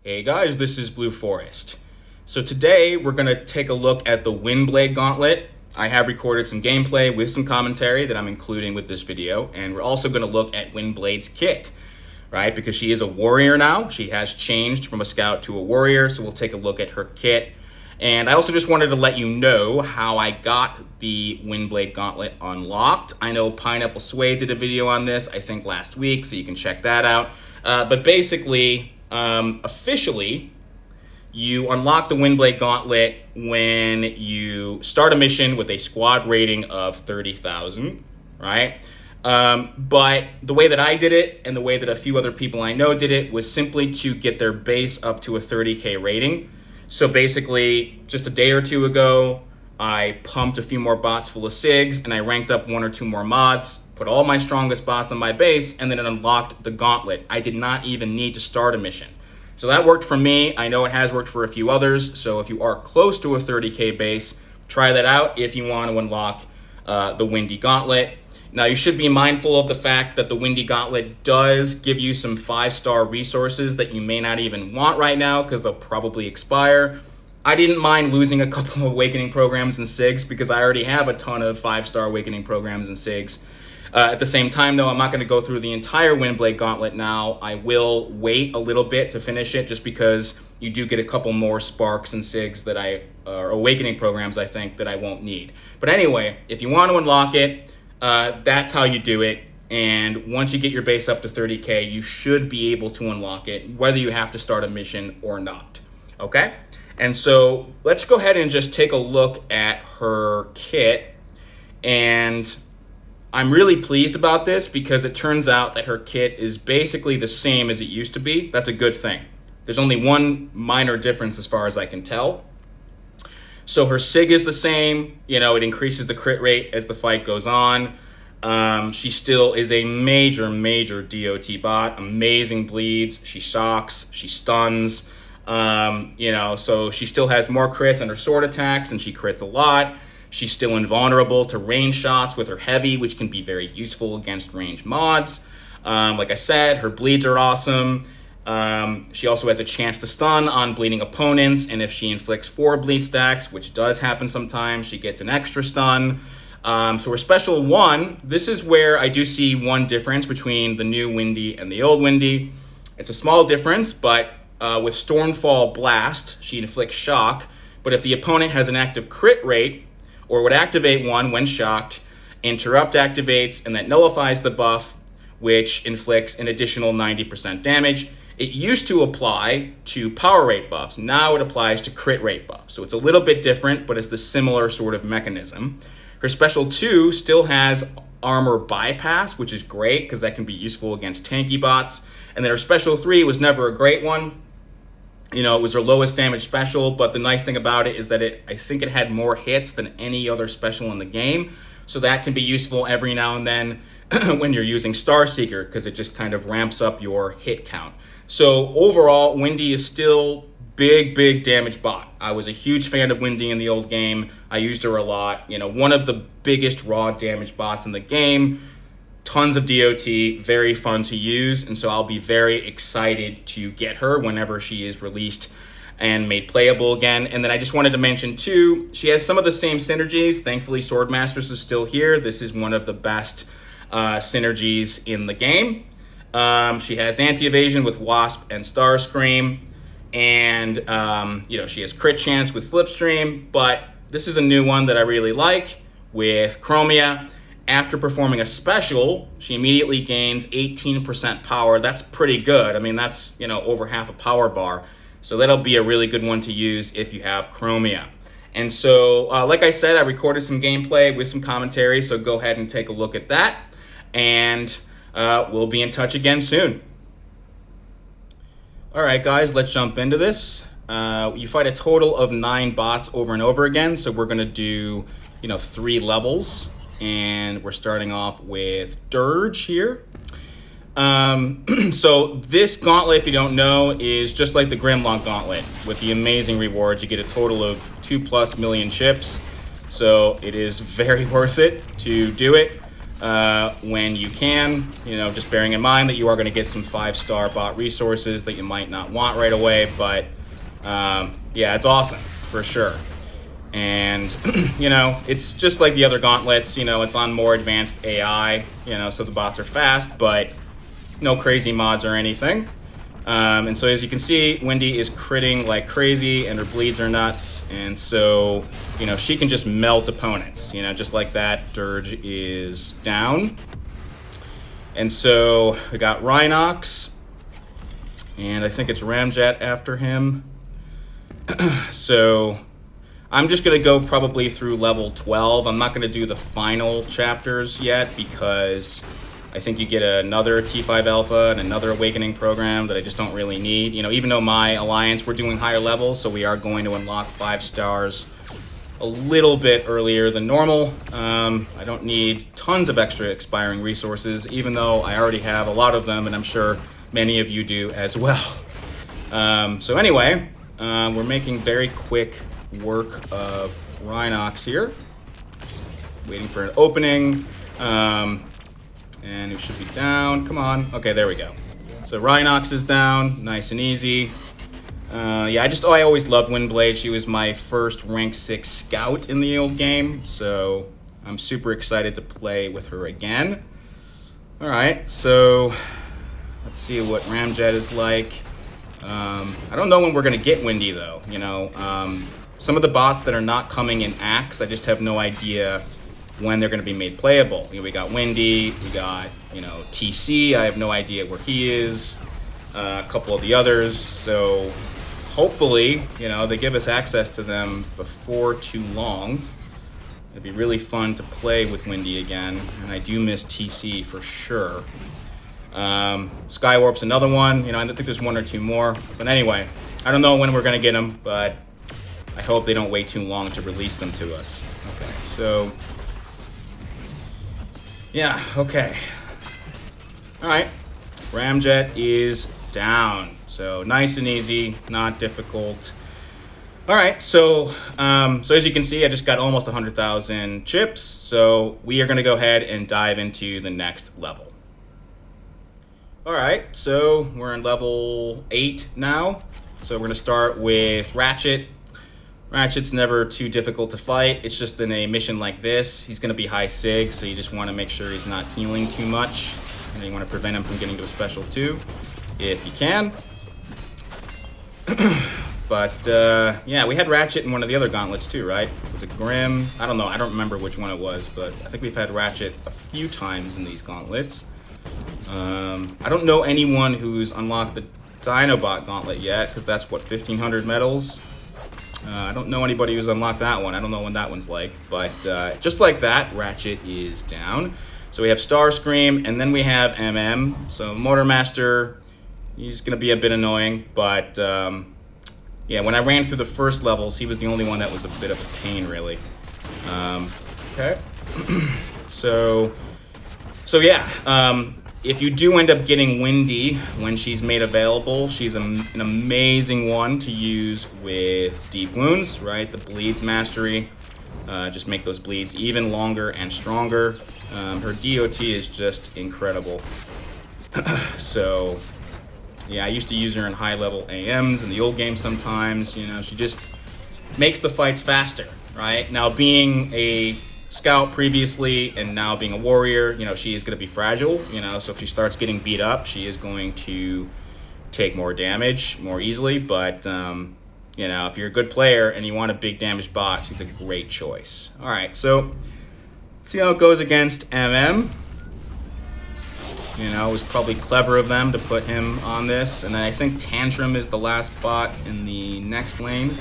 Hey guys, this is Blue Forest. So today we're going to take a look at the Windblade Gauntlet. I have recorded some gameplay with some commentary that I'm including with this video, and we're also going to look at Windblade's kit, right? Because she is a warrior now. She has changed from a scout to a warrior, so we'll take a look at her kit. And I also just wanted to let you know how I got the Windblade Gauntlet unlocked. I know Pineapple Sway did a video on this, I think last week, so you can check that out. But basically, officially, you unlock the Windblade Gauntlet when you start a mission with a squad rating of 30,000, right? But the way that I did it and the way that a few other people I know did it was simply to get their base up to a 30K rating. So basically, just a day or two ago, I pumped a few more bots full of SIGs and I ranked up one or two more mods, put all my strongest bots on my base, and then it unlocked the gauntlet. I did not even need to start a mission. So that worked for me. I know it has worked for a few others. So if you are close to a 30K base, try that out if you want to unlock the Windy Gauntlet. Now, you should be mindful of the fact that the Windy Gauntlet does give you some 5-star resources that you may not even want right now because they'll probably expire. I didn't mind losing a couple of Awakening programs and SIGs because I already have a ton of 5-star Awakening programs and SIGs. At the same time, though, I'm not going to go through the entire Windblade Gauntlet now. I will wait a little bit to finish it just because you do get a couple more Sparks and SIGs that or Awakening programs, I think, that I won't need. But anyway, if you want to unlock it, that's how you do it. And once you get your base up to 30K, you should be able to unlock it, whether you have to start a mission or not. Okay? And so let's go ahead and just take a look at her kit. And I'm really pleased about this because it turns out that her kit is basically the same as it used to be. That's a good thing. There's only one minor difference as far as I can tell. So her SIG is the same. You know, it increases the crit rate as the fight goes on. She still is a major DOT bot. Amazing bleeds. She shocks. She stuns. So she still has more crits on her sword attacks, and she crits a lot. She's still invulnerable to range shots with her heavy, which can be very useful against range mods. Like I said, her bleeds are awesome. She also has a chance to stun on bleeding opponents, and if she inflicts 4 bleed stacks, which does happen sometimes, she gets an extra stun. So her special 1, this is where I do see one difference between the new Windy and the old Windy. It's a small difference, but with Stormfall Blast, she inflicts shock, but if the opponent has an active crit rate, or would activate 1 when shocked, Interrupt activates, and that nullifies the buff, which inflicts an additional 90% damage. It used to apply to power rate buffs. Now it applies to crit rate buffs. So it's a little bit different, but it's the similar sort of mechanism. Her special 2 still has armor bypass, which is great because that can be useful against tanky bots. And then her special 3 was never a great one. You know, it was her lowest damage special, but the nice thing about it is that I think it had more hits than any other special in the game. So that can be useful every now and then when you're using Starseeker because it just kind of ramps up your hit count. So overall, Windy is still big damage bot. I was a huge fan of Windy in the old game. I used her a lot. You know, one of the biggest raw damage bots in the game. Tons of DOT, very fun to use, and so I'll be very excited to get her whenever she is released and made playable again. And then I just wanted to mention too, she has some of the same synergies. Thankfully, Swordmasters is still here. This is one of the best synergies in the game. She has anti-evasion with Wasp and Starscream, and she has crit chance with Slipstream, but this is a new one that I really like with Chromia. After performing a special, she immediately gains 18% power. That's pretty good. I mean, that's, over half a power bar. So that'll be a really good one to use if you have Chromia. And so, like I said, I recorded some gameplay with some commentary, so go ahead and take a look at that. And we'll be in touch again soon. All right, guys, let's jump into this. You fight a total of 9 bots over and over again. So we're going to do, 3 levels. And we're starting off with Dirge here. So this gauntlet, if you don't know, is just like the Grimlock Gauntlet with the amazing rewards. You get a total of 2+ million chips. So it is very worth it to do it. when you can, just bearing in mind that you are going to get some 5-star bot resources that you might not want right away, but yeah, it's awesome for sure. And it's just like the other gauntlets, it's on more advanced AI, so the bots are fast, but no crazy mods or anything. And so as you can see, Wendy is critting like crazy and her bleeds are nuts. And so, she can just melt opponents, just like that. Dirge is down. And so we got Rhinox, and I think it's Ramjet after him. So I'm just going to go probably through level 12. I'm not going to do the final chapters yet because I think you get another T5 Alpha and another Awakening program that I just don't really need. Even though my Alliance, we're doing higher levels, so we are going to unlock 5 stars a little bit earlier than normal. I don't need tons of extra expiring resources, even though I already have a lot of them, and I'm sure many of you do as well. So anyway, we're making very quick work of Rhinox here. Just waiting for an opening. And it should be down. Come on. Okay, there we go. So Rhinox is down. Nice and easy. Yeah, I always loved Windblade. She was my first rank 6 scout in the old game. So I'm super excited to play with her again. All right, so let's see what Ramjet is like. I don't know when we're going to get Windy, though. Some of the bots that are not coming in Axe, I just have no idea when they're going to be made playable. We got Windy, we got, TC, I have no idea where he is, a couple of the others, so hopefully, they give us access to them before too long. It'd be really fun to play with Windy again, and I do miss TC for sure. Skywarp's another one, I think there's 1 or 2 more, but anyway, I don't know when we're going to get them, but I hope they don't wait too long to release them to us. Okay, so yeah, okay. All right, Ramjet is down. So nice and easy, not difficult. All right, so as you can see, I just got almost 100,000 chips. So we are gonna go ahead and dive into the next level. All right, so we're in level 8 now. So we're gonna start with Ratchet. Ratchet's never too difficult to fight. It's just in a mission like this, he's going to be high sig, so you just want to make sure he's not healing too much. And you want to prevent him from getting to a special 2, if you can. But, yeah, we had Ratchet in one of the other gauntlets too, right? Was it Grim? I don't know. I don't remember which one it was, but I think we've had Ratchet a few times in these gauntlets. I don't know anyone who's unlocked the Dinobot gauntlet yet, because that's, what, 1,500 medals? I don't know anybody who's unlocked that one. I don't know what that one's like. But just like that, Ratchet is down. So we have Starscream, and then we have MM. So Motormaster, he's going to be a bit annoying. But, yeah, when I ran through the first levels, he was the only one that was a bit of a pain, really. Okay. So yeah. If you do end up getting Windy when she's made available, she's an amazing one to use with Deep Wounds, right? The Bleeds Mastery. Just make those bleeds even longer and stronger. Her DOT is just incredible. So, yeah, I used to use her in high-level AMs in the old game sometimes. She just makes the fights faster, right? Now, being a scout previously and now being a warrior, she is going to be fragile, so if she starts getting beat up, she is going to take more damage more easily, but if you're a good player and you want a big damage bot, she's a great choice. All right, so let's see how it goes against MM. It was probably clever of them to put him on this, and then I think Tantrum is the last bot in the next lane.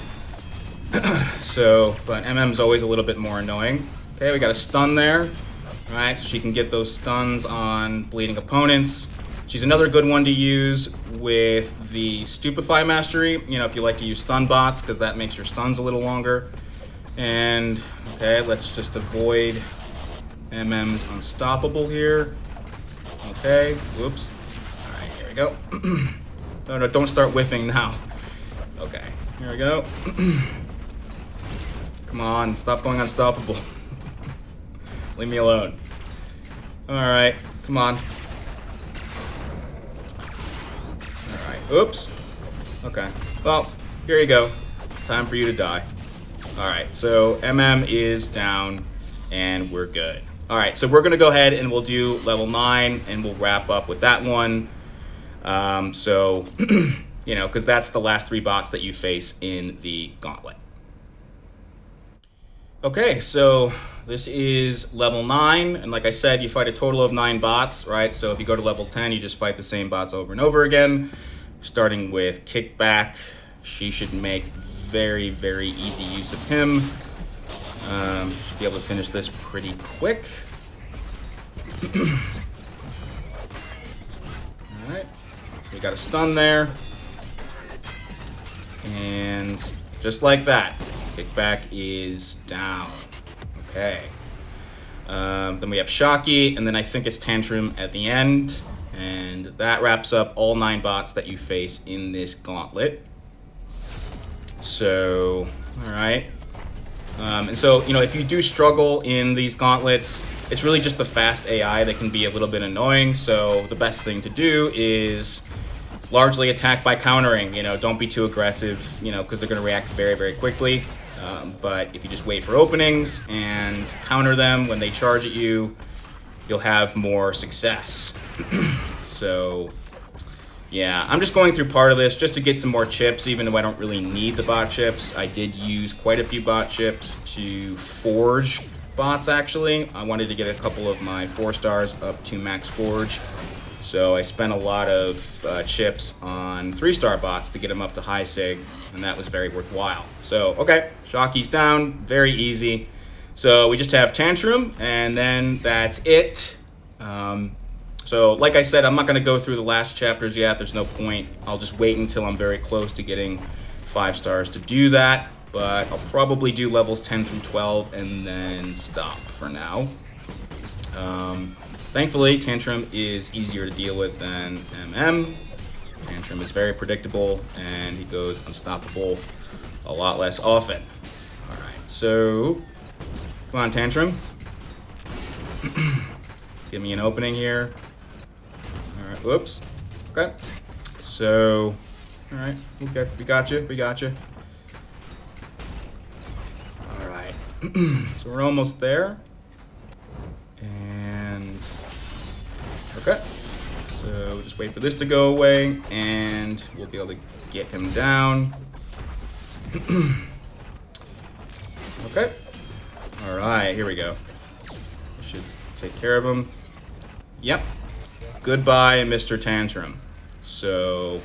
But MM's always a little bit more annoying. Okay, we got a stun there. All right, so she can get those stuns on bleeding opponents. She's another good one to use with the Stupefy Mastery, if you like to use stun bots, because that makes your stuns a little longer. And, okay, let's just avoid MM's Unstoppable here. Okay, whoops. All right, here we go. No, don't start whiffing now. Okay, here we go. Come on, stop going unstoppable. Leave me alone. Alright, come on. Alright, oops. Okay, well, here you go. Time for you to die. Alright, so MM is down, and we're good. Alright, so we're going to go ahead and we'll do level 9, and we'll wrap up with that one. So, you know, because that's the last 3 bots that you face in the gauntlet. Okay, so this is level 9, and like I said, you fight a total of 9 bots, right? So if you go to level 10, you just fight the same bots over and over again. Starting with Kickback, she should make very, very easy use of him. Should be able to finish this pretty quick. Alright, so we got a stun there. And just like that, Kickback is down. Okay. Then we have Shocky, and then I think it's Tantrum at the end. And that wraps up all 9 bots that you face in this gauntlet. So, alright. And so, you know, if you do struggle in these gauntlets, it's really just the fast AI that can be a little bit annoying. So the best thing to do is largely attack by countering. You know, don't be too aggressive, you know, because they're going to react very, very quickly. But if you just wait for openings and counter them when they charge at you, you'll have more success. So, yeah, I'm just going through part of this just to get some more chips, even though I don't really need the bot chips. I did use quite a few bot chips to forge bots, actually. I wanted to get a couple of my 4 stars up to max forge. So I spent a lot of chips on 3-star bots to get them up to high sig, and that was very worthwhile. So, okay, Shocky's down, very easy. So we just have Tantrum, and then that's it. So, like I said, I'm not going to go through the last chapters yet. There's no point. I'll just wait until I'm very close to getting 5 stars to do that. But I'll probably do levels 10 through 12 and then stop for now. Thankfully, Tantrum is easier to deal with than MM. Tantrum is very predictable, and he goes unstoppable a lot less often. Alright, so come on, Tantrum. Give me an opening here. Alright, whoops. Okay. So, alright, okay, we got you. Alright, so we're almost there. And, okay. So just wait for this to go away, and we'll be able to get him down. Okay. Alright, here we go. Should take care of him. Yep. Goodbye, Mr. Tantrum. So,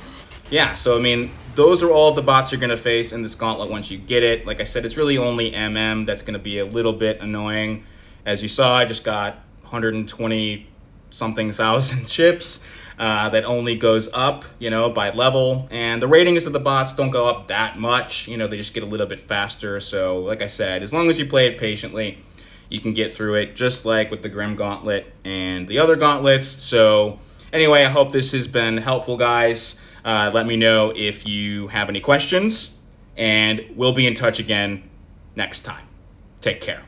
yeah, so I mean, those are all the bots you're going to face in this gauntlet once you get it. Like I said, it's really only MM that's going to be a little bit annoying. As you saw, I just got 120-something thousand chips. That only goes up, you know, by level. And the ratings of the bots don't go up that much. You know, they just get a little bit faster. So, like I said, as long as you play it patiently, you can get through it, just like with the Grim Gauntlet and the other gauntlets. So, anyway, I hope this has been helpful, guys. Let me know if you have any questions, and we'll be in touch again next time. Take care.